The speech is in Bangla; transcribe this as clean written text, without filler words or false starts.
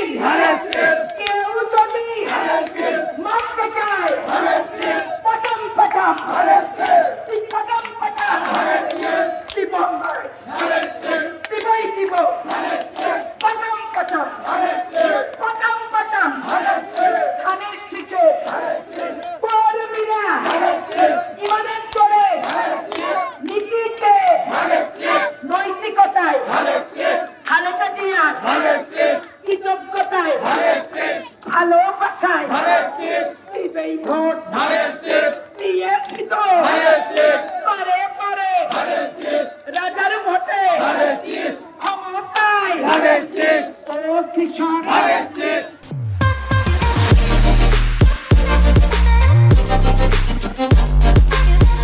কেউ যদি মারতে চায় পটাম পটাম পটাম পটাম দিব দিবই দিব পটাম পটাম পটাম পটাম ধানের শীষে কর্মীরা ইমানের চলে নীতিতে নৈতিকতায় খালেদা জিয়ার কৃতজ্ঞতায় ভালোবাসায় দিবেই ভোট দিয়ে দিত পারে পারে রাজার ভোটে ক্ষমতায় ও কিশোর